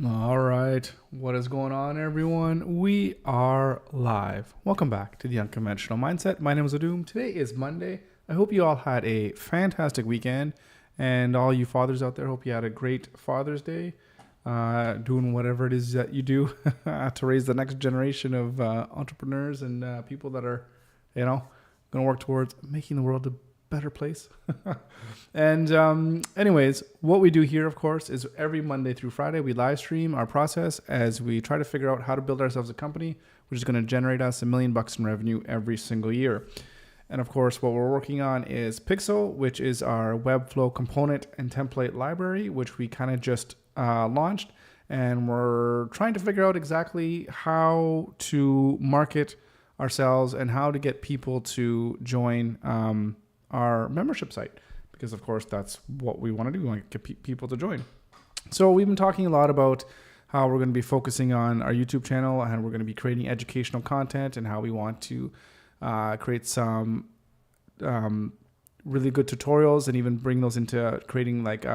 All right. What is going on, everyone? We are live. Welcome back to the Unconventional Mindset. My name is Adum. Today is Monday. I hope you all had a fantastic weekend. And all you fathers out there, hope you had a great Father's Day, doing whatever it is that you do to raise the next generation of entrepreneurs and people that are, going to work towards making the world a better place. And anyways, what we do here, of course, is every Monday through Friday, we live stream our process as we try to figure out how to build ourselves a company, which is going to generate us $1 million in revenue every single year. And of course, what we're working on is Pixel, which is our WEBFLOW component and template library, which we kind of just launched. And we're trying to figure out exactly how to market ourselves and how to get people to join our membership site, because of course that's what we want to do. We want to get people to join. So we've been talking a lot about how we're going to be focusing on our YouTube channel, and we're going to be creating educational content, and how we want to create some really good tutorials and even bring those into creating like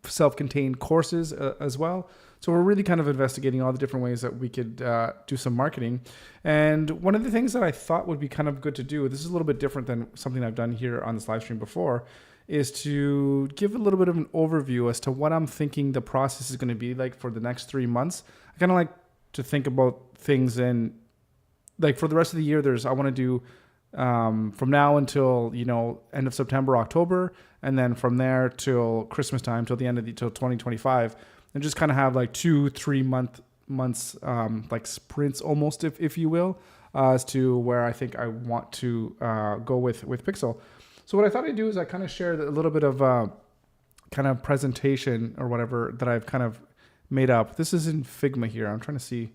self-contained courses as well. So we're really kind of investigating all the different ways that we could do some marketing. And one of the things that I thought would be kind of good to do, this is a little bit different than something I've done here on this live stream before, is to give a little bit of an overview as to what I'm thinking the process is going to be like for the next 3 months. I kind of like to think about things in, like, for the rest of the year, I want to do from now until, end of September, October, and then from there till Christmas time, till the end of till 2025. And just kind of have like 2-3 months, like sprints almost, if you will, as to where I think I want to go with Pixel. So what I thought I'd do is I kind of share a little bit of kind of presentation or whatever that I've kind of made up. This is in Figma here. I'm trying to see,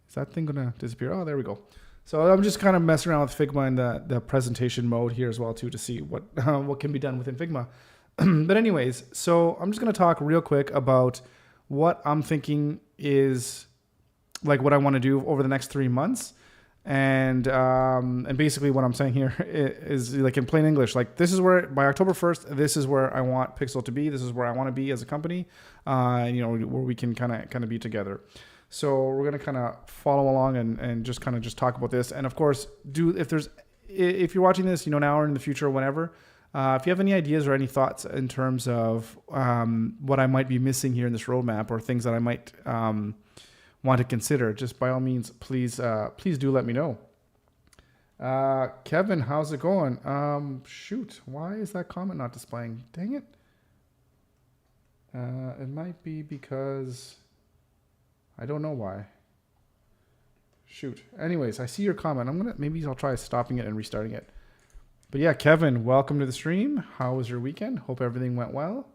is that thing going to disappear? Oh, there we go. So I'm just kind of messing around with Figma in the presentation mode here as well too, to see what can be done within Figma. But anyways, so I'm just going to talk real quick about what I'm thinking is like what I want to do over the next 3 months. And basically what I'm saying here is like in plain English, like this is where by October 1st, this is where I want Pixel to be. This is where I want to be as a company, where we can kind of be together. So we're going to kind of follow along and just kind of just talk about this. And of course, if you're watching this, now or in the future, whenever, if you have any ideas or any thoughts in terms of what I might be missing here in this roadmap, or things that I might want to consider, just by all means, please do let me know. Kevin, how's it going? Shoot, why is that comment not displaying? Dang it. It might be because I don't know why. Shoot. Anyways, I see your comment. Maybe I'll try stopping it and restarting it. But yeah, Kevin, welcome to the stream. How was your weekend? Hope everything went well.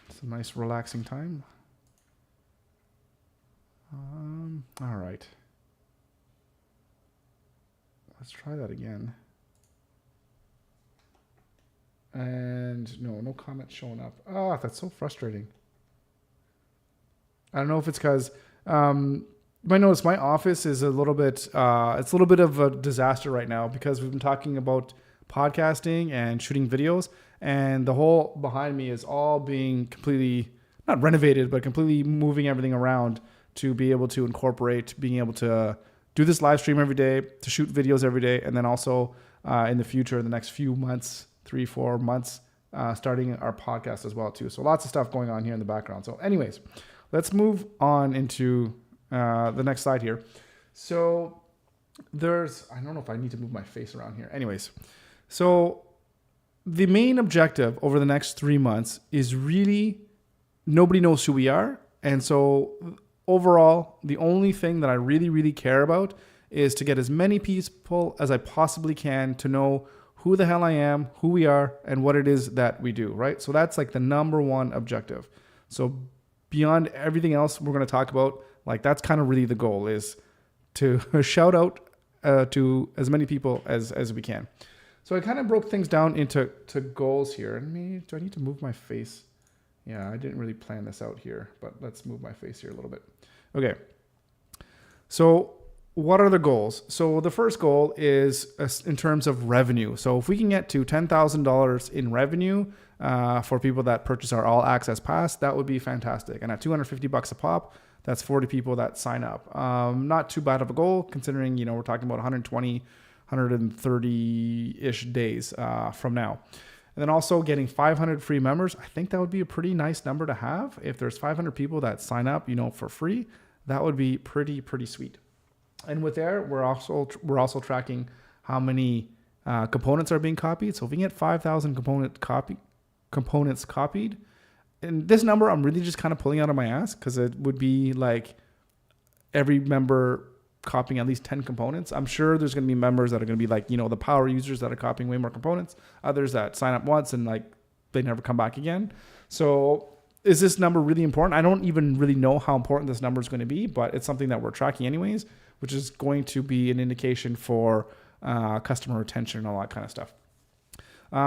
It's a nice relaxing time. All right. Let's try that again. And no comment showing up. Ah, that's so frustrating. I don't know if it's because you might notice my office is a little bit, it's a little bit of a disaster right now, because we've been talking about podcasting and shooting videos, and the whole behind me is all being completely, not renovated, but completely moving everything around to be able to incorporate being able to do this live stream every day, to shoot videos every day, and then also in the future, the next few months, 3-4 months, starting our podcast as well too. So lots of stuff going on here in the background. So anyways, let's move on into the next slide here. So I don't know if I need to move my face around here. Anyways, so the main objective over the next 3 months is really, nobody knows who we are. And so overall, the only thing that I really, really care about is to get as many people as I possibly can to know who the hell I am, who we are, and what it is that we do, right? So that's like the number one objective. So beyond everything else we're going to talk about, like that's kind of really the goal, is to shout out to as many people as we can. So I kind of broke things down into goals here. Do I need to move my face? Yeah, I didn't really plan this out here, but let's move my face here a little bit. Okay. So what are the goals? So the first goal is in terms of revenue. So if we can get to $10,000 in revenue for people that purchase our all access pass, that would be fantastic. And at $250 a pop, that's 40 people that sign up. Not too bad of a goal considering, we're talking about 120, 130-ish days from now. And then also getting 500 free members. I think that would be a pretty nice number to have. If there's 500 people that sign up, for free, that would be pretty sweet. And with there, we're also tracking how many components are being copied. So if we can get 5,000 components copied, and this number I'm really just kind of pulling out of my ass because it would be like every member copying at least 10 components. I'm sure there's going to be members that are going to be like, the power users that are copying way more components, others that sign up once and like they never come back again. So is this number really important? I don't even really know how important this number is going to be, but it's something that we're tracking anyways, which is going to be an indication for customer retention and all that kind of stuff.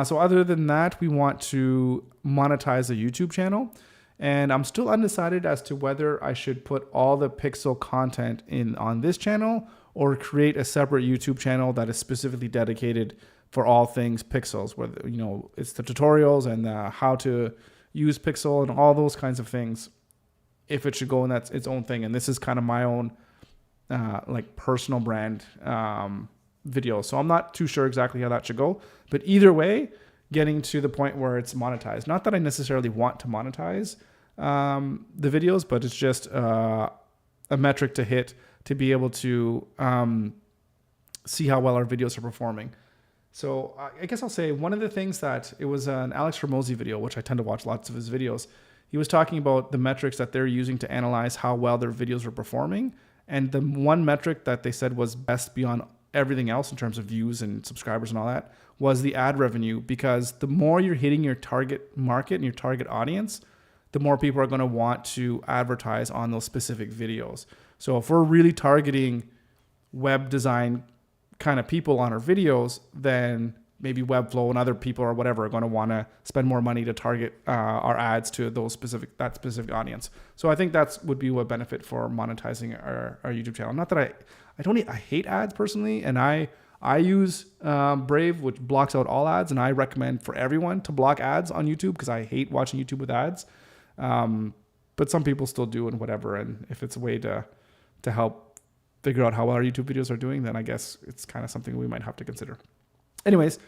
So other than that, we want to monetize the YouTube channel. And I'm still undecided as to whether I should put all the Pixel content in on this channel or create a separate YouTube channel that is specifically dedicated for all things Pixels, where it's the tutorials and how to use Pixel and all those kinds of things. If it should go in that's its own thing, and this is kind of my own like personal brand video, so I'm not too sure exactly how that should go. But either way, getting to the point where it's monetized. Not that I necessarily want to monetize the videos, but it's just a metric to hit to be able to see how well our videos are performing. So I guess I'll say one of the things that it was an Alex Hormozi video, which I tend to watch lots of his videos. He was talking about the metrics that they're using to analyze how well their videos are performing. And the one metric that they said was best beyond everything else in terms of views and subscribers and all that was the ad revenue, because the more you're hitting your target market and your target audience, the more people are going to want to advertise on those specific videos. So if we're really targeting web design kind of people on our videos, then maybe WEBFLOW and other people or whatever are going to want to spend more money to target our ads to that specific audience. So I think that would be a benefit for monetizing our YouTube channel. Not that I hate ads personally, and I use Brave, which blocks out all ads, and I recommend for everyone to block ads on YouTube because I hate watching YouTube with ads. But some people still do and whatever, and if it's a way to help figure out how well our YouTube videos are doing, then I guess it's kind of something we might have to consider. Anyways,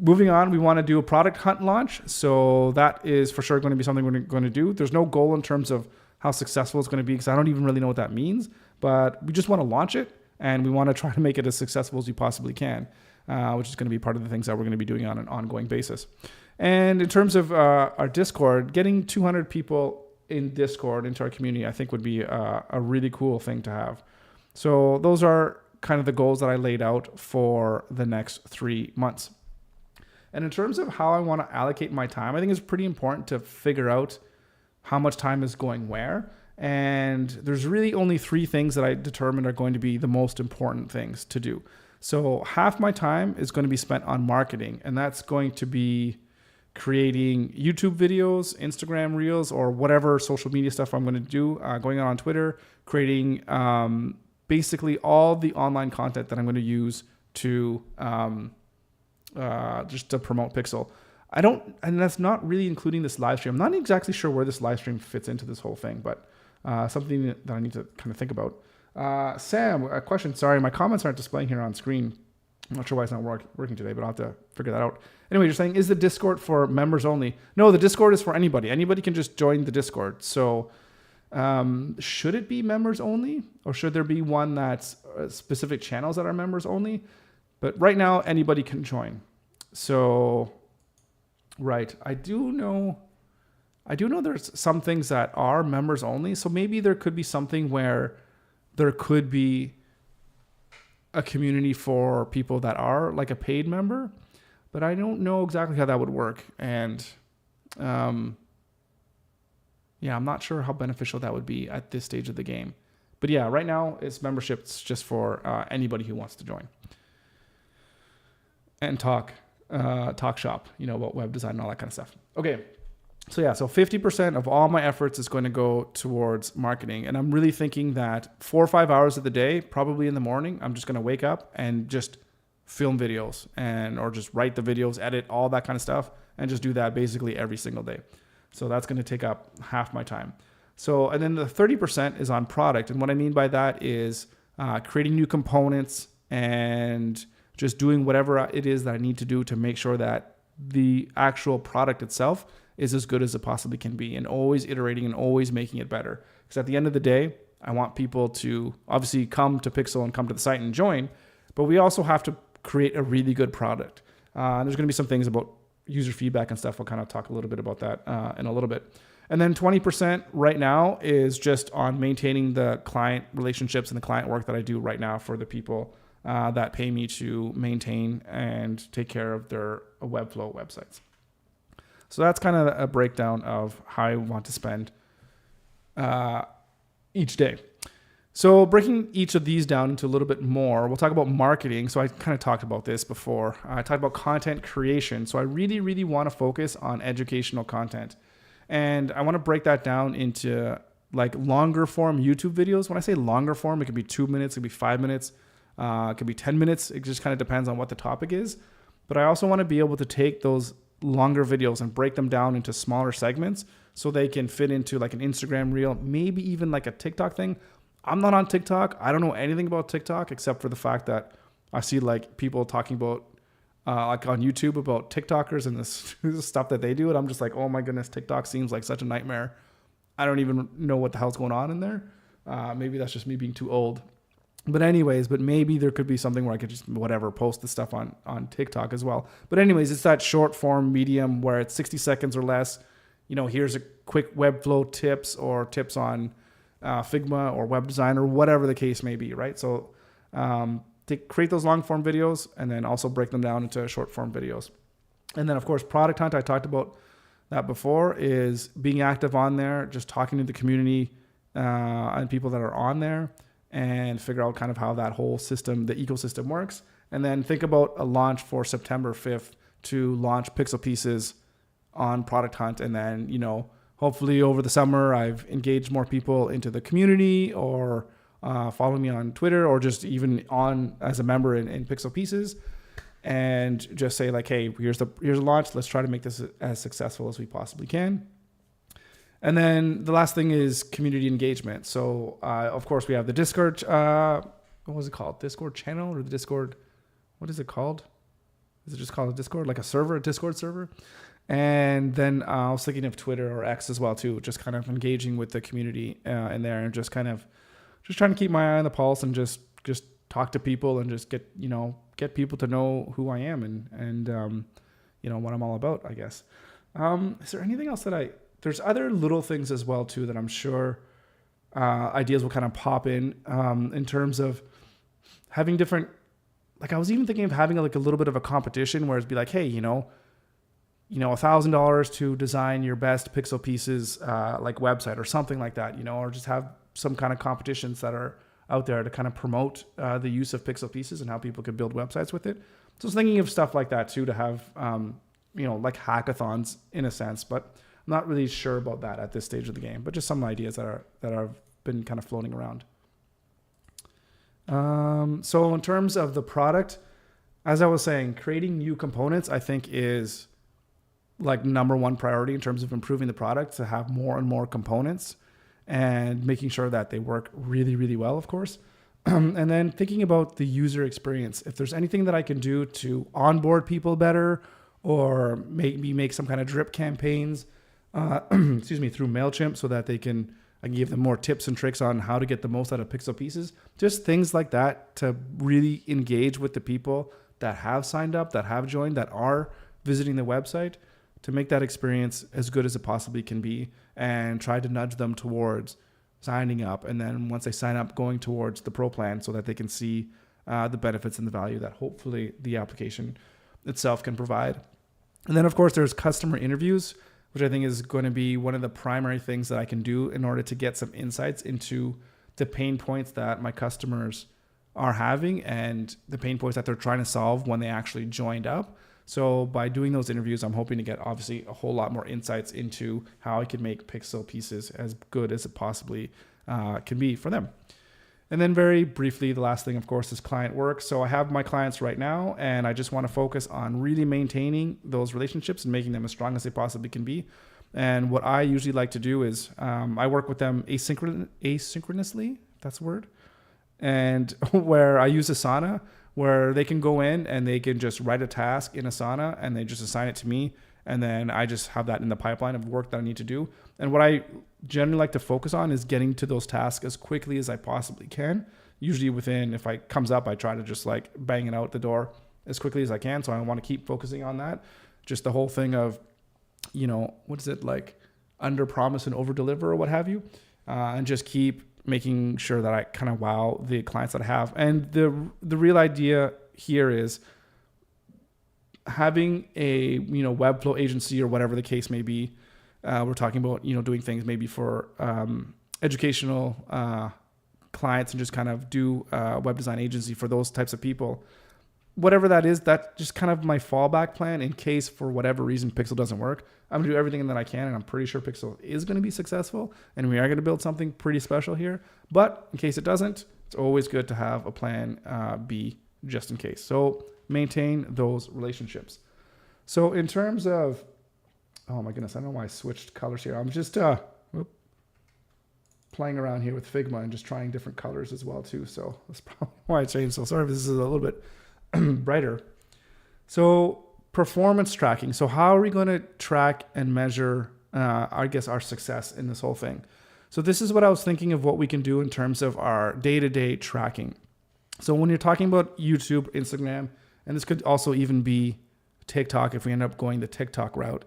moving on, we want to do a product hunt launch. So that is for sure going to be something we're going to do. There's no goal in terms of how successful it's going to be because I don't even really know what that means, but we just want to launch it and we want to try to make it as successful as we possibly can, which is going to be part of the things that we're going to be doing on an ongoing basis. And in terms of our Discord, getting 200 people in Discord into our community, I think would be a really cool thing to have. So those are kind of the goals that I laid out for the next 3 months. And in terms of how I want to allocate my time, I think it's pretty important to figure out how much time is going where. And there's really only 3 things that I determined are going to be the most important things to do. So half my time is going to be spent on marketing, and that's going to be creating YouTube videos, Instagram Reels, or whatever social media stuff I'm going to do, going on Twitter, creating basically all the online content that I'm going to use to just to promote Pixel. And that's not really including this live stream. I'm not exactly sure where this live stream fits into this whole thing, but something that I need to kind of think about. Sam, a question. Sorry, my comments aren't displaying here on screen. I'm not sure why it's not working today, but I'll have to figure that out. Anyway, you're saying, is the Discord for members only? No, the Discord is for anybody. Anybody can just join the Discord. So should it be members only, or should there be one that's specific channels that are members only? But right now, anybody can join. So, right. I do know there's some things that are members only. So maybe there could be something where there could be a community for people that are like a paid member, but I don't know exactly how that would work. And I'm not sure how beneficial that would be at this stage of the game. But yeah, right now it's memberships just for anybody who wants to join and talk shop, about web design and all that kind of stuff. Okay. So 50% of all my efforts is going to go towards marketing. And I'm really thinking that 4 or 5 hours of the day, probably in the morning, I'm just going to wake up and just film videos or just write the videos, edit, all that kind of stuff, and just do that basically every single day. So that's going to take up half my time. So, and then the 30% is on product. And what I mean by that is creating new components and just doing whatever it is that I need to do to make sure that the actual product itself is as good as it possibly can be, and always iterating and always making it better. Because at the end of the day, I want people to obviously come to Pixel and come to the site and join, but we also have to create a really good product. And there's going to be some things about user feedback and stuff. I'll kind of talk a little bit about that in a little bit. And then 20% right now is just on maintaining the client relationships and the client work that I do right now for the people that pay me to maintain and take care of their WEBFLOW websites. So that's kind of a breakdown of how I want to spend each day. So breaking each of these down into a little bit more, we'll talk about marketing. So I kind of talked about this before. I talked about content creation. So I really, really want to focus on educational content. And I want to break that down into like longer form YouTube videos. When I say longer form, it could be 2 minutes, it could be 5 minutes, it could be 10 minutes. It just kind of depends on what the topic is. But I also want to be able to take those longer videos and break them down into smaller segments so they can fit into like an Instagram reel, maybe even like a TikTok thing. I'm not on TikTok. I don't know anything about TikTok except for the fact that I see like people talking about like on YouTube about TikTokers and this stuff that they do. And I'm just like, oh my goodness, TikTok seems like such a nightmare. I don't even know what the hell's going on in there. Maybe that's just me being too old. But anyways, maybe there could be something where I could just post the stuff on TikTok as well. But anyways, it's that short form medium where it's 60 seconds or less. You know, here's a quick WebFlow tips or tips on Figma or web design or whatever the case may be, right? So to create those long form videos and then also break them down into short form videos. And then of course, product hunt, I talked about that before, is being active on there, just talking to the community and people that are on there, and figure out kind of how that whole system, the ecosystem works. And then think about a launch for September 5th to launch Pixel Pieces on Product Hunt. And then, you know, hopefully over the summer, I've engaged more people into the community or following me on Twitter or just even on as a member in Pixel Pieces, and just say like, hey, here's a launch. Let's try to make this as successful as we possibly can. And then the last thing is community engagement. So, of course, we have the Discord, what was it called? Discord channel or the Discord, what is it called? Is it just called a Discord, like a Discord server? And then I was thinking of Twitter or X as well, too, just kind of engaging with the community in there and just trying to keep my eye on the pulse and just talk to people and just get people to know who I am and what I'm all about, I guess. Is there anything else there's other little things as well, too, that I'm sure ideas will kind of pop in terms of having different, like I was even thinking of having like a little bit of a competition where it'd be like, hey, $1,000 to design your best Pixel Pieces like website or something like that, or just have some kind of competitions that are out there to kind of promote the use of Pixel Pieces and how people could build websites with it. So I was thinking of stuff like that, too, to have, like hackathons in a sense, but I'm not really sure about that at this stage of the game, but just some ideas that have been kind of floating around. So in terms of the product, as I was saying, creating new components, I think is like number one priority in terms of improving the product, to have more and more components and making sure that they work really, really well, of course. And then thinking about the user experience. If there's anything that I can do to onboard people better, or maybe make some kind of drip campaigns, through MailChimp, so that I can give them more tips and tricks on how to get the most out of Pixel Pieces. Just things like that to really engage with the people that have signed up, that have joined, that are visiting the website, to make that experience as good as it possibly can be, and try to nudge them towards signing up. And then once they sign up, going towards the Pro plan so that they can see the benefits and the value that hopefully the application itself can provide. And then, of course, there's customer interviews, which I think is going to be one of the primary things that I can do in order to get some insights into the pain points that my customers are having and the pain points that they're trying to solve when they actually joined up. So by doing those interviews, I'm hoping to get obviously a whole lot more insights into how I can make Pixel Pieces as good as it possibly can be for them. And then very briefly, the last thing, of course, is client work. So I have my clients right now, and I just want to focus on really maintaining those relationships and making them as strong as they possibly can be. And what I usually like to do is I work with them asynchronously, if that's a word, and where I use Asana, where they can go in and they can just write a task in Asana and they just assign it to me. And then I just have that in the pipeline of work that I need to do. And what I generally like to focus on is getting to those tasks as quickly as I possibly can. Usually within, if it comes up, I try to just like bang it out the door as quickly as I can. So I want to keep focusing on that. Just the whole thing of, you know, what is it, like under promise and over deliver or what have you. And just keep making sure that I kind of wow the clients that I have. And the real idea here is having a, you know, WEBFLOW agency or whatever the case may be. We're talking about, you know, doing things maybe for educational clients and just kind of do web design agency for those types of people. Whatever that is, that's just kind of my fallback plan in case for whatever reason Pixel doesn't work. I'm gonna do everything that I can, and I'm pretty sure Pixel is gonna be successful, and we are gonna build something pretty special here. But in case it doesn't, it's always good to have a plan B just in case. So maintain those relationships. So in terms of, oh my goodness, I don't know why I switched colors here. I'm just playing around here with Figma and just trying different colors as well too. So that's probably why I changed. So sorry if this is a little bit brighter. So performance tracking. So how are we going to track and measure, I guess, our success in this whole thing? So this is what I was thinking of what we can do in terms of our day-to-day tracking. So when you're talking about YouTube, Instagram, and this could also even be TikTok if we end up going the TikTok route,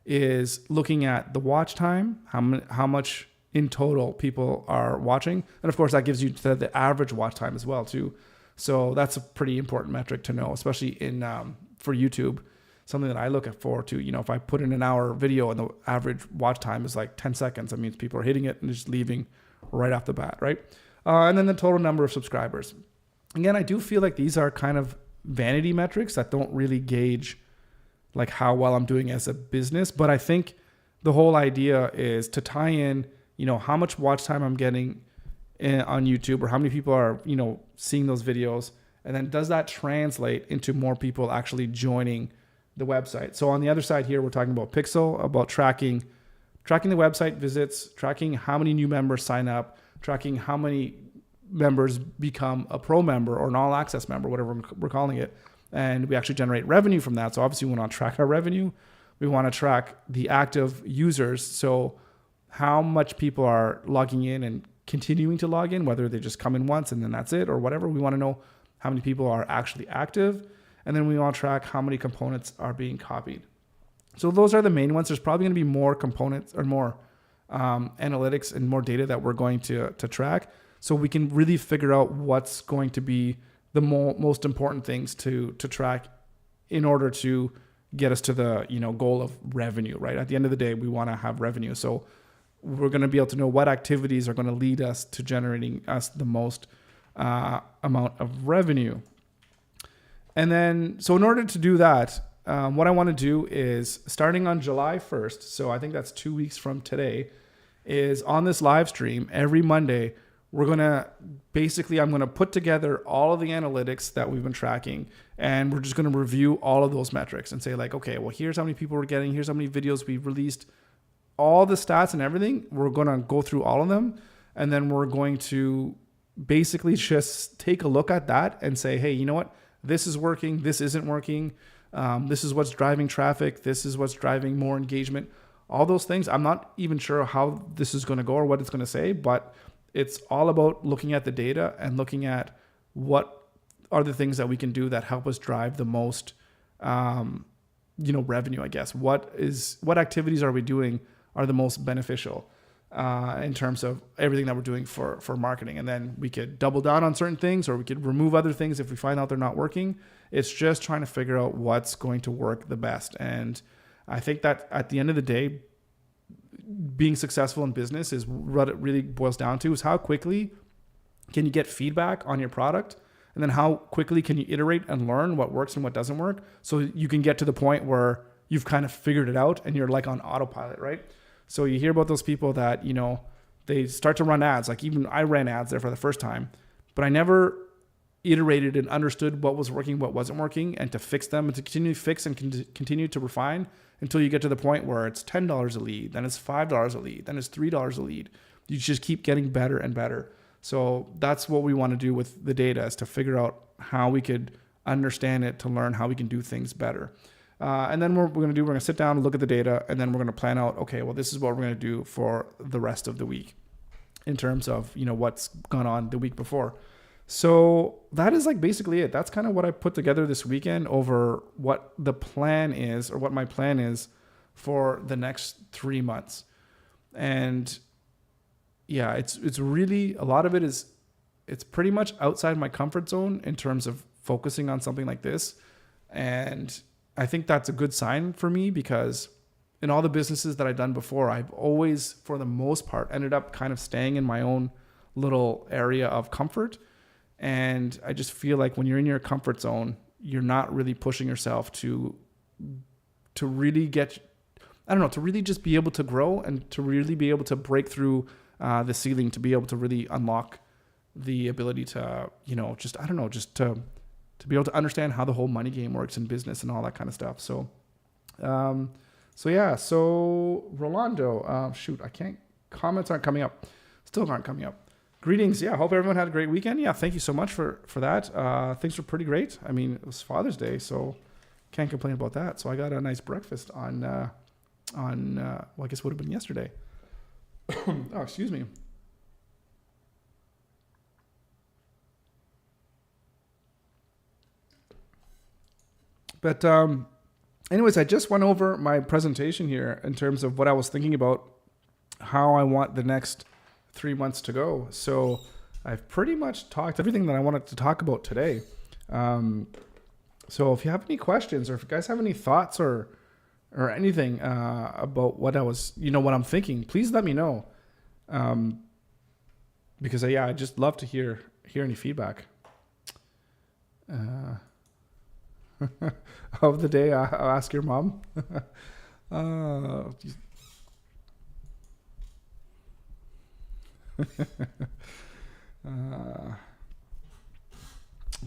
is looking at the watch time, how much in total people are watching. And of course, that gives you the average watch time as well too. So that's a pretty important metric to know, especially in for YouTube. Something that I look at for too. You know, if I put in an hour video and the average watch time is like 10 seconds, that means people are hitting it and just leaving right off the bat, right? And then the total number of subscribers. Again, I do feel like these are kind of vanity metrics that don't really gauge like how well I'm doing as a business. But I think the whole idea is to tie in, you know, how much watch time I'm getting on YouTube, or how many people are, you know, seeing those videos. And then does that translate into more people actually joining the website? So on the other side here, we're talking about Pixel, about tracking the website visits, tracking how many new members sign up, tracking how many members become a pro member or an all access member, whatever we're calling it. And we actually generate revenue from that. So obviously we want to track our revenue. We want to track the active users. So how much people are logging in and continuing to log in, whether they just come in once and then that's it or whatever. We want to know how many people are actually active. And then we want to track how many components are being copied. So those are the main ones. There's probably going to be more components or more analytics and more data that we're going to track. So we can really figure out what's going to be the most important things to track in order to get us to the, you know, goal of revenue, right? At the end of the day, we want to have revenue. So we're going to be able to know what activities are going to lead us to generating us the most amount of revenue. And then, so in order to do that, what I want to do is starting on July 1st, so I think that's 2 weeks from today, is on this live stream every Monday, we're going to basically, I'm going to put together all of the analytics that we've been tracking, and we're just going to review all of those metrics and say like, okay, well, here's how many people we're getting. Here's how many videos we've released, all the stats and everything. We're going to go through all of them. And then we're going to basically just take a look at that and say, hey, you know what? This is working. This isn't working. This is what's driving traffic. This is what's driving more engagement. All those things. I'm not even sure how this is going to go or what it's going to say, but it's all about looking at the data and looking at what are the things that we can do that help us drive the most, revenue, I guess. What activities are we doing are the most beneficial in terms of everything that we're doing for marketing. And then we could double down on certain things, or we could remove other things if we find out they're not working. It's just trying to figure out what's going to work the best. And I think that at the end of the day, being successful in business is what it really boils down to, is how quickly can you get feedback on your product, and then how quickly can you iterate and learn what works and what doesn't work, so you can get to the point where you've kind of figured it out and you're like on autopilot, right? So you hear about those people that, they start to run ads. Like even I ran ads there for the first time, but I never iterated and understood what was working, what wasn't working, and to fix them and to continue to fix and continue to refine until you get to the point where it's $10 a lead, then it's $5 a lead, then it's $3 a lead. You just keep getting better and better. So that's what we want to do with the data, is to figure out how we could understand it, to learn how we can do things better. And then we're going to sit down and look at the data, and then we're going to plan out, okay, well, this is what we're going to do for the rest of the week in terms of, what's gone on the week before. So that is like basically it. That's kind of what I put together this weekend over what the plan is, or what my plan is for the next 3 months. And yeah, it's really, a lot of it is, it's pretty much outside my comfort zone in terms of focusing on something like this. And I think that's a good sign for me, because in all the businesses that I've done before, I've always, for the most part, ended up kind of staying in my own little area of comfort. And I just feel like when you're in your comfort zone, you're not really pushing yourself to really get, to really just be able to grow and to really be able to break through the ceiling, to be able to really unlock the ability to, to be able to understand how the whole money game works in business and all that kind of stuff. So, Rolando, comments aren't coming up. Still aren't coming up. Greetings. Yeah, hope everyone had a great weekend. Yeah, thank you so much for that. Things were pretty great. I mean, it was Father's Day, so can't complain about that. So I got a nice breakfast on I guess it would have been yesterday. Oh, excuse me. But anyways, I just went over my presentation here in terms of what I was thinking about, how I want the next 3 months to go. So I've pretty much talked everything that I wanted to talk about today. So if you have any questions, or if you guys have any thoughts or anything about what I was, what I'm thinking, please let me know. Because I just love to hear any feedback. Of the day, I'll ask your mom.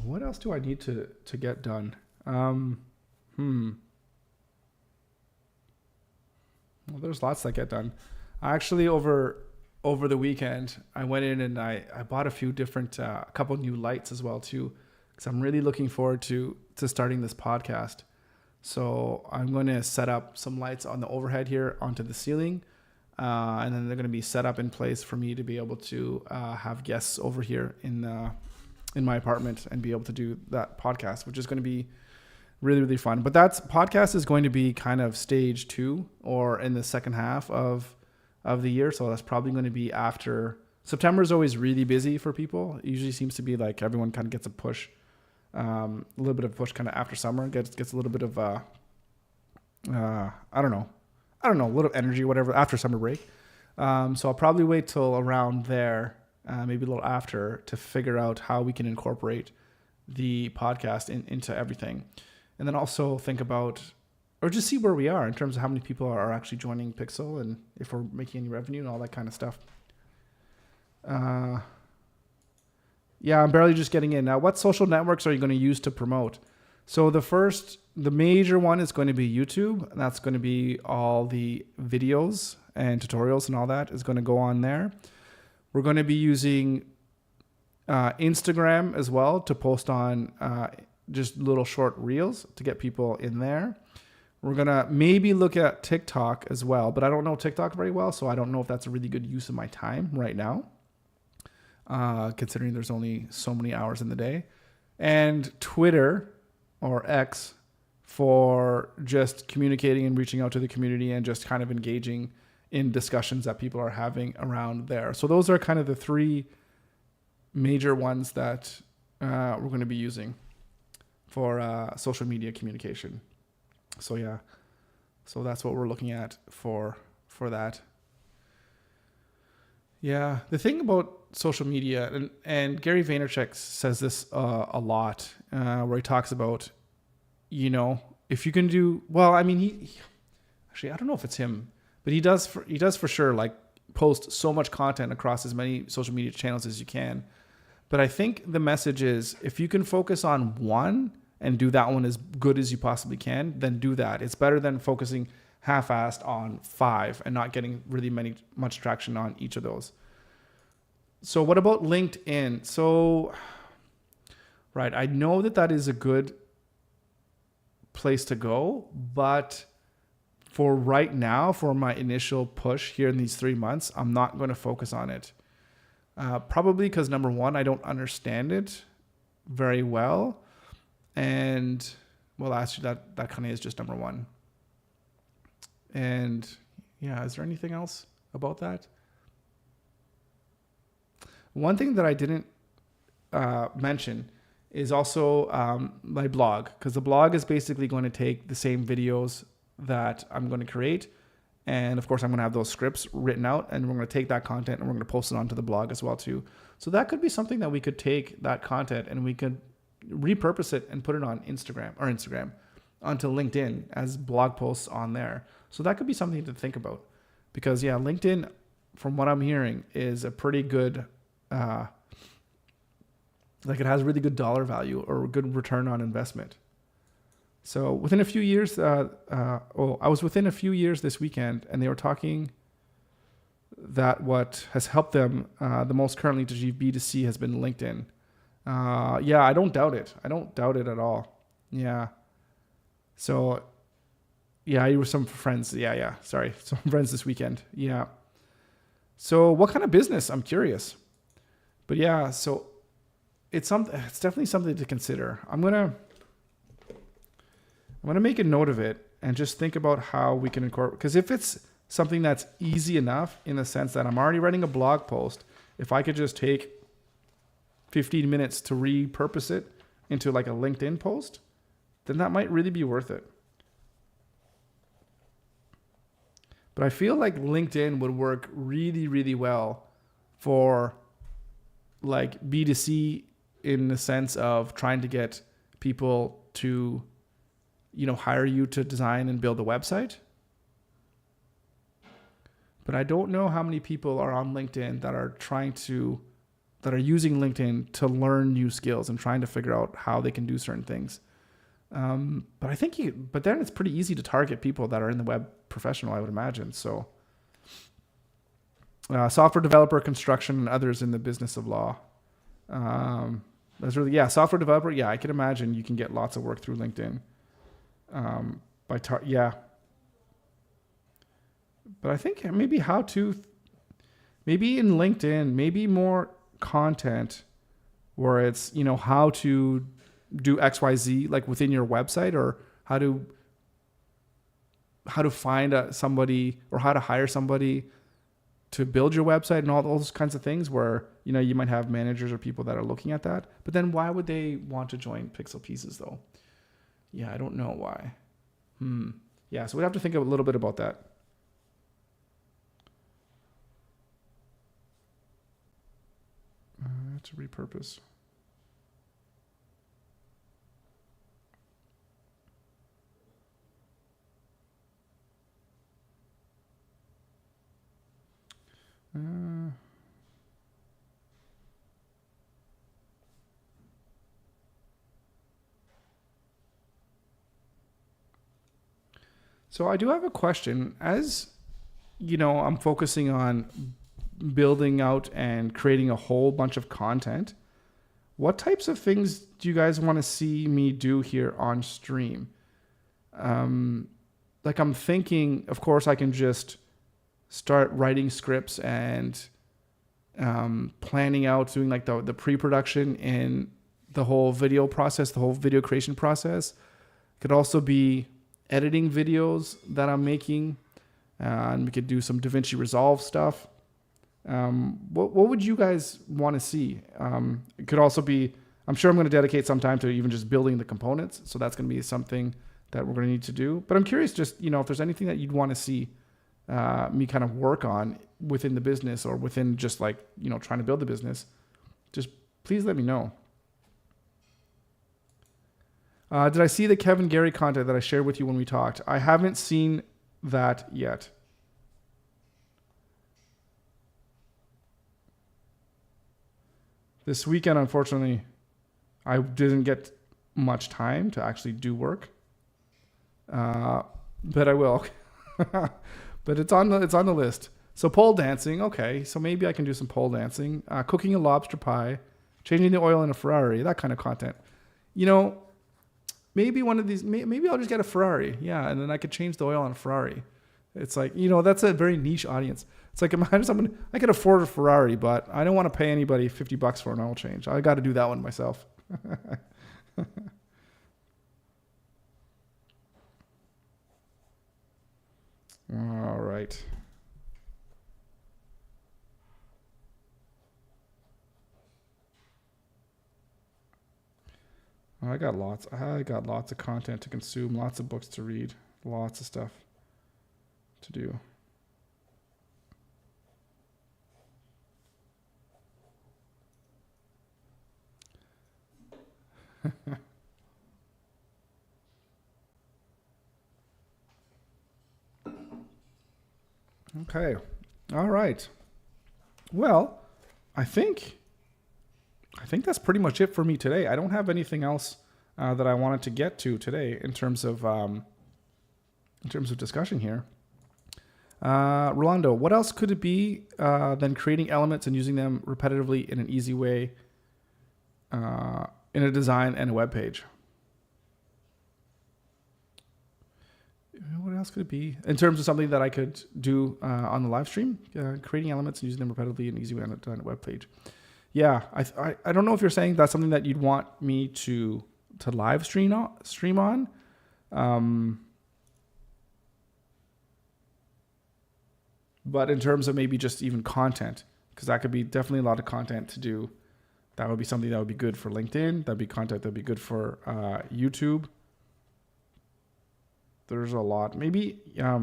What else do I need to get done? Well, there's lots that get done. Actually, over the weekend, I went in and I bought a few different, a couple new lights as well too, because I'm really looking forward to starting this podcast. So I'm going to set up some lights on the overhead here onto the ceiling. And then they're going to be set up in place for me to be able to have guests over here in my apartment and be able to do that podcast, which is going to be really, really fun. But podcast is going to be kind of stage 2, or in the second half of the year. So that's probably going to be after September. Is always really busy for people. It usually seems to be like everyone kind of gets a push, a little bit of a push kind of after summer, gets a little bit of a little energy, whatever, after summer break. So I'll probably wait till around there, maybe a little after, to figure out how we can incorporate the podcast into everything. And then also think about, or just see where we are in terms of how many people are actually joining Pixel, and if we're making any revenue and all that kind of stuff. Yeah, I'm barely just getting in. Now, what social networks are you going to use to promote? So the major one is going to be YouTube, and that's going to be all the videos and tutorials and all that is going to go on there. We're going to be using Instagram as well to post on just little short reels to get people in there. We're going to maybe look at TikTok as well, but I don't know TikTok very well, so I don't know if that's a really good use of my time right now, considering there's only so many hours in the day. And Twitter, or X, for just communicating and reaching out to the community and just kind of engaging in discussions that people are having around there. So those are kind of the 3 major ones that we're going to be using for social media communication. So yeah, so that's what we're looking at for that. Yeah, the thing about social media, and Gary Vaynerchuk says this a lot, where he talks about, if you can do well. I mean, he actually, I don't know if it's him, but he does for sure, like, post so much content across as many social media channels as you can. But I think the message is if you can focus on one and do that one as good as you possibly can, then do that. It's better than focusing half-assed on 5 and not getting really much traction on each of those. So what about LinkedIn? So, right, I know that is a good place to go, but for right now, for my initial push here in these 3 months, I'm not going to focus on it. Probably because number one, I don't understand it very well. And well, actually that kind of is just number one. And yeah, is there anything else about that? One thing that I didn't mention is also my blog, because the blog is basically going to take the same videos that I'm going to create. And of course, I'm going to have those scripts written out, and we're going to take that content and we're going to post it onto the blog as well too. So that could be something that we could take that content and we could repurpose it and put it on Instagram onto LinkedIn as blog posts on there. So that could be something to think about, because yeah, LinkedIn, from what I'm hearing, is a pretty good, like it has really good dollar value or good return on investment. So within a few years, I was within a few years this weekend, and they were talking that what has helped them the most currently to achieve B2C has been LinkedIn. Yeah, I don't doubt it. I don't doubt it at all. Yeah. So yeah, you were some friends. Yeah. Sorry. Some friends this weekend. Yeah. So what kind of business? I'm curious. But yeah, so it's definitely something to consider. I'm going to make a note of it and just think about how we can incorporate, because if it's something that's easy enough in the sense that I'm already writing a blog post, if I could just take 15 minutes to repurpose it into like a LinkedIn post, then that might really be worth it. But I feel like LinkedIn would work really, really well for like B2C in the sense of trying to get people to, hire you to design and build a website. But I don't know how many people are on LinkedIn that are using LinkedIn to learn new skills and trying to figure out how they can do certain things. But then it's pretty easy to target people that are in the web professional, I would imagine. So, software developer, construction, and others in the business of law. Software developer. Yeah, I can imagine you can get lots of work through LinkedIn. But I think maybe maybe in LinkedIn, maybe more content where it's, how to do XYZ, like within your website, or how to find somebody, or how to hire somebody to build your website, and all those kinds of things where, you might have managers or people that are looking at that. But then why would they want to join Pixel Pieces though? Yeah, I don't know why. Yeah, so we have to think a little bit about that. To repurpose. So I do have a question. As I'm focusing on building out and creating a whole bunch of content. What types of things do you guys want to see me do here on stream? Like I'm thinking, of course, I can just start writing scripts and planning out, doing like the pre-production and the whole video process, the whole video creation process. Could also be editing videos that I'm making, and we could do some DaVinci Resolve stuff. What would you guys want to see? It could also be, I'm sure I'm going to dedicate some time to even just building the components. So that's going to be something that we're going to need to do. But I'm curious, just, if there's anything that you'd want to see me kind of work on within the business, or within just like, trying to build the business, just please let me know. Did I see the Kevin Gary content that I shared with you when we talked? I haven't seen that yet. This weekend, unfortunately, I didn't get much time to actually do work, but I will. But it's on the list. So pole dancing, okay. So maybe I can do some pole dancing. Cooking a lobster pie, changing the oil in a Ferrari, that kind of content. You know, maybe one of these. Maybe I'll just get a Ferrari, yeah, and then I could change the oil on a Ferrari. It's like, you know, that's a very niche audience. It's like, imagine someone, I could afford a Ferrari, but I don't want to pay anybody $50 for an oil change. I got to do that one myself. All right. I got lots of content to consume, lots of books to read, lots of stuff to do. Okay. All right. Well, I think that's pretty much it for me today. I don't have anything else that I wanted to get to today in terms of discussion here. Rolando, what else could it be than creating elements and using them repetitively in an easy way in a design and a web page? What else could it be in terms of something that I could do on the live stream? Creating elements and using them repetitively in an easy way on a web page. Yeah, I don't know if you're saying that's something that you'd want me to live stream on. But in terms of maybe just even content, because that could be definitely a lot of content to do. That would be something that would be good for LinkedIn. That'd be content that'd be good for YouTube. There's a lot. Maybe, yeah.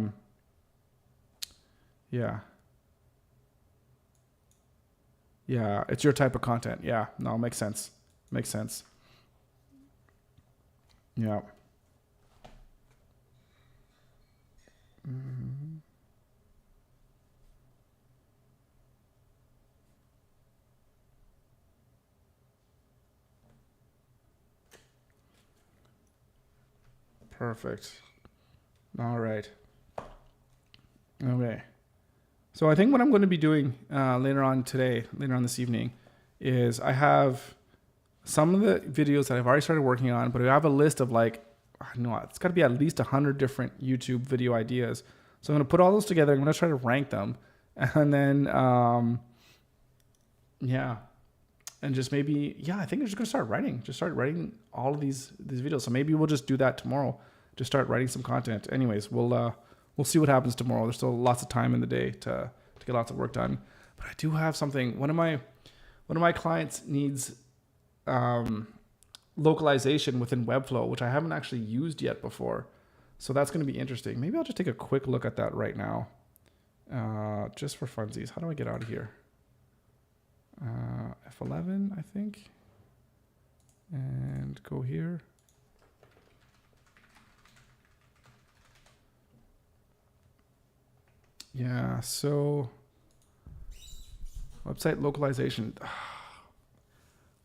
Yeah, it's your type of content. Yeah, no, makes sense. Makes sense. Yeah. Mhm. Perfect. All right. Okay. So I think what I'm going to be doing later on this evening, is I have some of the videos that I've already started working on, but I have a list of like, I don't know, it's got to be at least 100 different YouTube video ideas. So I'm going to put all those together. I'm going to try to rank them. And then, yeah. And just maybe, yeah, I think I'm just going to start writing all of these videos. So maybe we'll just do that tomorrow. Just start writing some content. Anyways, we'll see what happens tomorrow. There's still lots of time in the day to get lots of work done. But I do have something. One of my clients needs localization within WEBFLOW, which I haven't actually used yet before. So that's going to be interesting. Maybe I'll just take a quick look at that right now, just for funsies. How do I get out of here? F11, I think, and go here. Yeah, so website localization.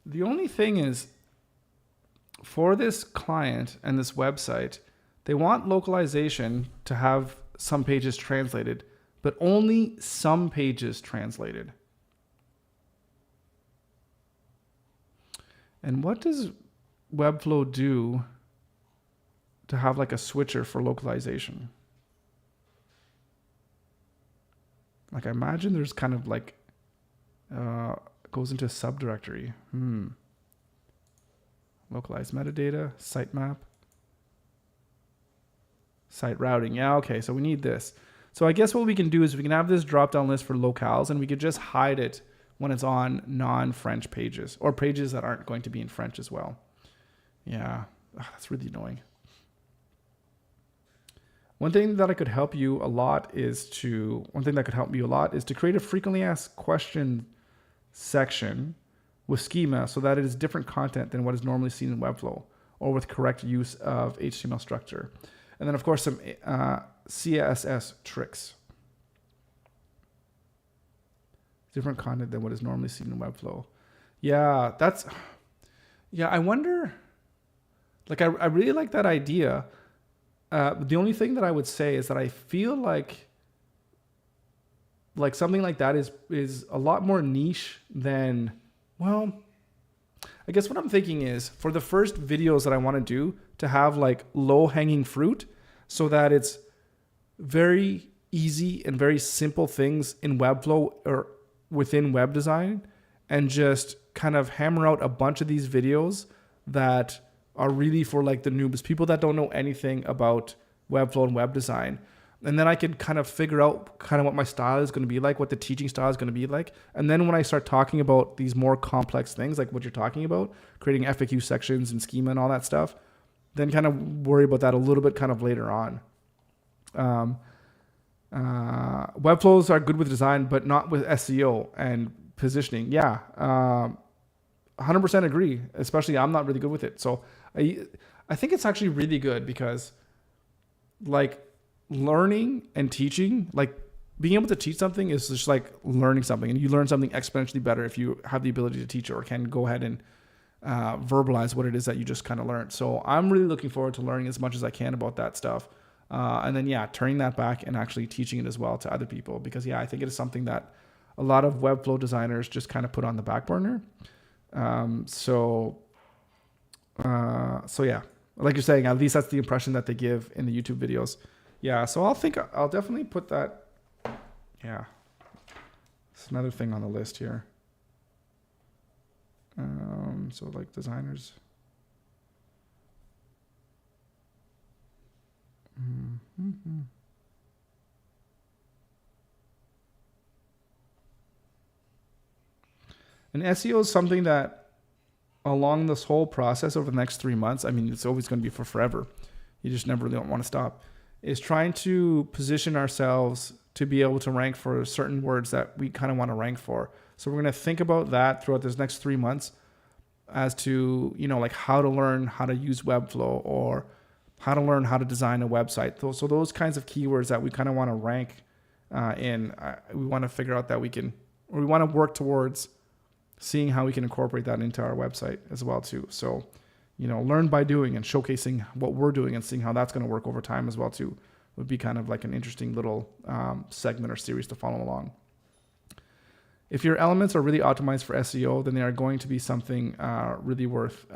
The only thing is, for this client and this website, they want localization to have some pages translated, but only some pages translated. And what does WEBFLOW do to have like a switcher for localization? Like I imagine there's kind of like, goes into a subdirectory. Localized metadata, sitemap, site routing. Yeah, okay, so we need this. So I guess what we can do is we can have this drop-down list for locales, and we could just hide it when it's on non-French pages or pages that aren't going to be in French as well. Yeah, that's really annoying. One thing that could help you a lot is to create a frequently asked question section with schema so that it is different content than what is normally seen in WEBFLOW, or with correct use of HTML structure. And then of course some CSS tricks. Different content than what is normally seen in WEBFLOW. Yeah, I wonder, like, I really like that idea. The only thing that I would say is that I feel like something like that is a lot more niche than, well, I guess what I'm thinking is for the first videos that I want to do to have like low hanging fruit so that it's very easy and very simple things in Webflow or within web design, and just kind of hammer out a bunch of these videos that are really for like the noobs, people that don't know anything about Webflow and web design. And then I can kind of figure out kind of what my style is going to be like, what the teaching style is going to be like. And then when I start talking about these more complex things, like what you're talking about, creating FAQ sections and schema and all that stuff, then kind of worry about that a little bit kind of later on. Webflows are good with design, but not with SEO and positioning. Yeah. 100% agree. Especially I'm not really good with it. So I think it's actually really good because like learning and teaching, like being able to teach something is just like learning something, and you learn something exponentially better if you have the ability to teach it or can go ahead and verbalize what it is that you just kind of learned. So I'm really looking forward to learning as much as I can about that stuff. And then, turning that back and actually teaching it as well to other people, because I think it is something that a lot of Webflow designers just kind of put on the back burner. So like you're saying, at least that's the impression that they give in the YouTube videos. Yeah. So I'll definitely put that. Yeah. It's another thing on the list here. So like designers. Mm-hmm. And SEO is something that along this whole process over the next 3 months, I mean, it's always going to be for forever. You just never really don't want to stop, is trying to position ourselves to be able to rank for certain words that we kind of want to rank for. So we're going to think about that throughout this next 3 months as to, like how to learn how to use Webflow or how to learn how to design a website. So those kinds of keywords that we kind of want to rank we want to figure out that we want to work towards seeing how we can incorporate that into our website as well too. So, learn by doing and showcasing what we're doing and seeing how that's going to work over time as well too would be kind of like an interesting little segment or series to follow along. If your elements are really optimized for SEO, then they are going to be something really worth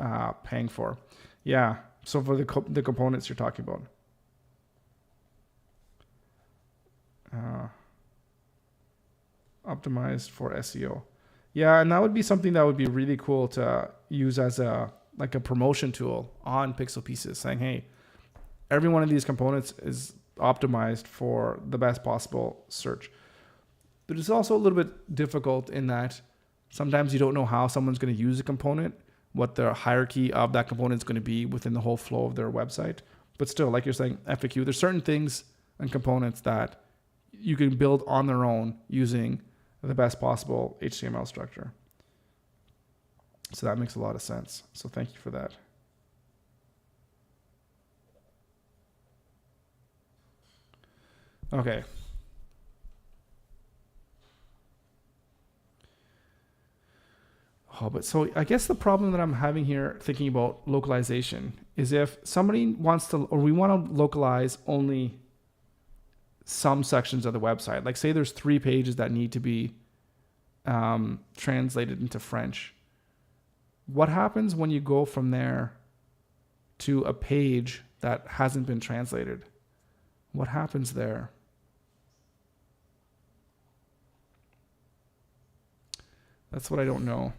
paying for. Yeah. So for the components you're talking about. Optimized for SEO. Yeah, and that would be something that would be really cool to use as a promotion tool on Pixel Pieces, saying, hey, every one of these components is optimized for the best possible search. But it's also a little bit difficult in that sometimes you don't know how someone's going to use a component, what the hierarchy of that component is going to be within the whole flow of their website. But still, like you're saying, FAQ, there's certain things and components that you can build on their own using the best possible HTML structure. So that makes a lot of sense. So thank you for that. Okay. But so I guess the problem that I'm having here thinking about localization is if somebody wants to, or we want to localize only some sections of the website, like say there's 3 pages that need to be translated into French. What happens when you go from there to a page that hasn't been translated? What happens there? That's what I don't know.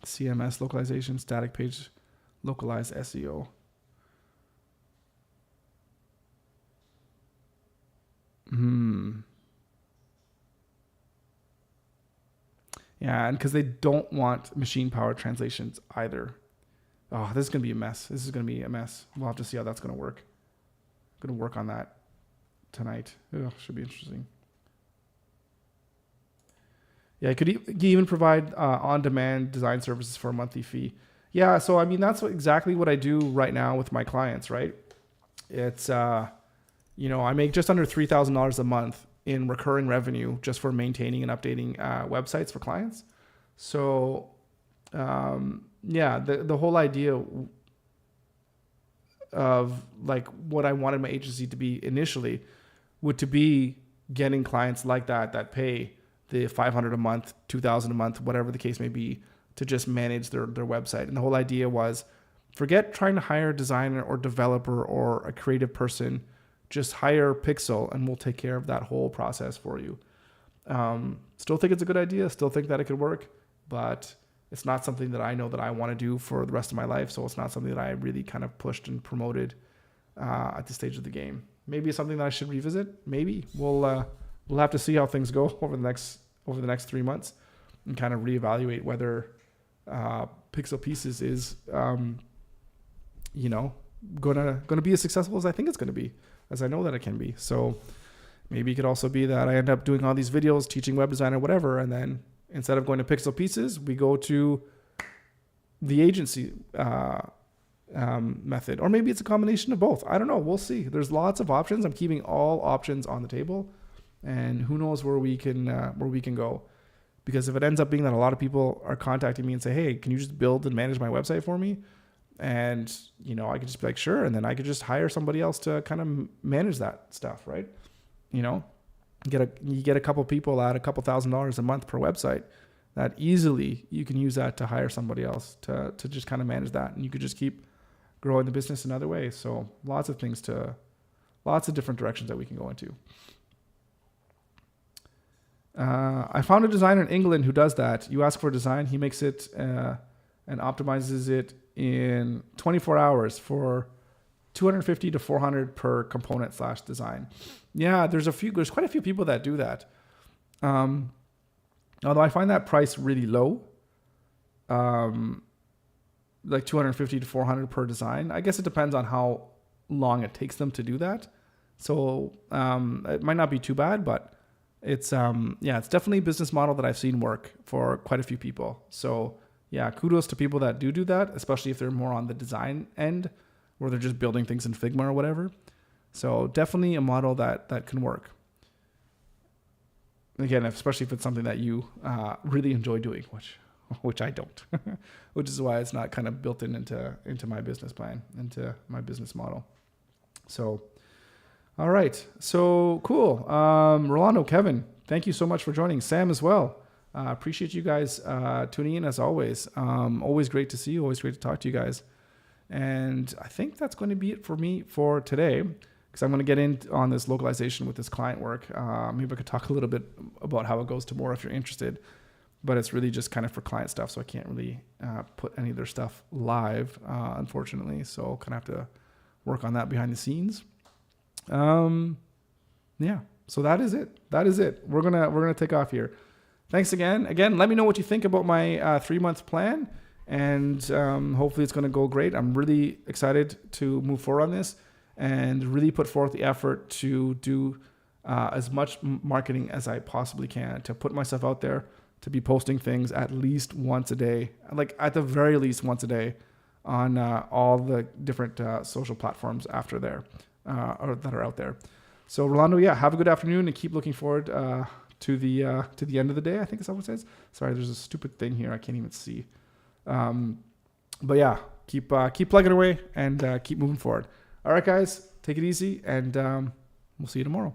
CMS localization, static page localized SEO. Yeah, and because they don't want machine powered translations either. Oh, this is going to be a mess. This is going to be a mess. We'll have to see how that's going to work. I'm going to work on that tonight. Should be interesting. Yeah, you could even provide on-demand design services for a monthly fee. Yeah, so I mean, that's exactly what I do right now with my clients, right? It's, I make just under $3,000 a month in recurring revenue just for maintaining and updating websites for clients. So the whole idea of like what I wanted my agency to be initially would to be getting clients like that pay the $500 a month, $2,000 a month, whatever the case may be, to just manage their website. And the whole idea was, forget trying to hire a designer or developer or a creative person. Just hire Pixel and we'll take care of that whole process for you. Still think it's a good idea. Still think that it could work, but it's not something that I know that I want to do for the rest of my life. So it's not something that I really kind of pushed and promoted at this stage of the game. Maybe it's something that I should revisit. Maybe we'll have to see how things go over the next 3 months and kind of reevaluate whether Pixel Pieces is gonna be as successful as I think it's gonna be, as I know that it can be. So maybe it could also be that I end up doing all these videos teaching web design or whatever, and then instead of going to Pixel Pieces, we go to the agency method, or maybe it's a combination of both. I don't know. We'll see. There's lots of options. I'm keeping all options on the table, and who knows where we can go. Because if it ends up being that a lot of people are contacting me and say, "Hey, can you just build and manage my website for me?" And I could just be like, "Sure," and then I could just hire somebody else to kind of manage that stuff, right? You get a couple people at a couple $1,000s a month per website. That easily you can use that to hire somebody else to just kind of manage that, and you could just keep growing the business in other ways. So lots of different directions that we can go into. I found a designer in England who does that. You ask for a design, he makes it and optimizes it in 24 hours for $250 to $400 per component / design. Yeah, there's quite a few people that do that. Although I find that price really low, like $250 to $400 per design. I guess it depends on how long it takes them to do that. So it might not be too bad, but it's definitely a business model that I've seen work for quite a few people. So yeah, kudos to people that do that, especially if they're more on the design end, where they're just building things in Figma or whatever. So definitely a model that can work. Again, especially if it's something that you really enjoy doing, which I don't, which is why it's not kind of built into my business plan, into my business model. So, all right. So cool. Rolando, Kevin, thank you so much for joining. Sam as well. Appreciate you guys tuning in as always. Always great to see you. Always great to talk to you guys. And I think that's going to be it for me for today, because I'm going to get in on this localization with this client work. Maybe I could talk a little bit about how it goes tomorrow if you're interested, but it's really just kind of for client stuff. So I can't really put any of their stuff live, unfortunately. So I'll kind of have to work on that behind the scenes. Yeah. So that is it. We're going to take off here. Thanks again. Let me know what you think about my 3-month plan, and hopefully it's going to go great. I'm really excited to move forward on this and really put forth the effort to do as much marketing as I possibly can, to put myself out there, to be posting things at least once a day, like at the very least once a day on all the different social platforms after there or that are out there. So Rolando, have a good afternoon and keep looking forward to the end of the day, I think is how it says. Sorry, there's a stupid thing here I can't even see. But yeah, keep plugging away and keep moving forward. All right, guys, take it easy, and we'll see you tomorrow.